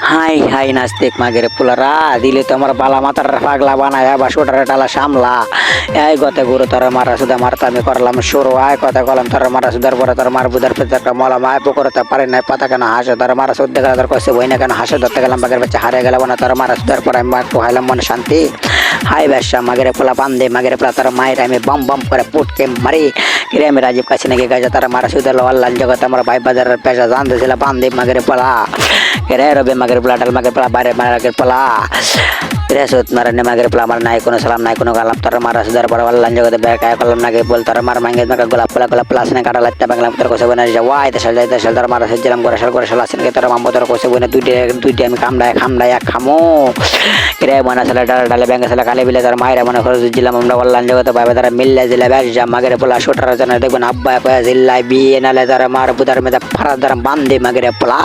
High high নাস্তিক মাগের পুলারা দিলে তো আমার বালা মাথার পাগলা বানায় বা সোটারে টালা সামলা এই গতে গুরু তোর মারা সুদা মারতা আমি করলাম শুরু আয় কথা কলাম তোর মারা সুদার পরে তোর মার বুদার পেতার মলাম আয় পুকুরতে পারি নাই পাতা কেন হাসে তোর মারা সুদ দেখা তোর কষে বই না কেন হাসে ধরতে গেলাম বাগের বাচ্চা হারে গেলাম না তোর মারা সুদার পরে আমি একটু হাইলাম মনে শান্তি হাই ব্যবসা মাগের পোলা বান্ধে মাগের পোলা তোর মায়ের আমি বম বম করে পুটকে মারি কিরে আমি রাজীব কাছে নাকি গাছে তারা মারা সুদার আল্লাহ জগৎ আমার ভাই বাজারের পেশা জানতেছিল বান্ধে মাগের পোলা কিরে রবে মাগের পোলা ডাল মাগের পোলা বাইরে মাগের পোলা রেসুত মারানে মাগের পোলা আমার নাই কোনো সালাম নাই কোনো গালাম তোর মারা সুদার পরে আল্লাহ জগতে বেকায় করলাম নাকি বল তোর মার মাঙ্গে মাগা গোলাপ পোলা গোলাপ প্লাস না কাটা লাগতে বাংলাম তোর কোসে বনে যাওয়াই দেশাল যাই দেশাল তোর মারা সেজলাম করে সাল আসেন তোর মাম্বো তোর কোসে বনে দুইটা আমি খামড়ায় খামো কিরে মনে ছেলে ডালে ব্যাঙ্গে ছেলে কালে বিলে তার মায়েরা মনে করে দিলাম আমরা আল্লাহ জগতে পাবে তারা মিললে দিলে ব্যাস যা মাগের পোলা শোটার জন্য দেখবেন আব্বা কয়ে জিল্লাই বিয়ে নালে তারা মার বুদার মেয়েদের ফারাদার বান্ধে মাগের পোলা।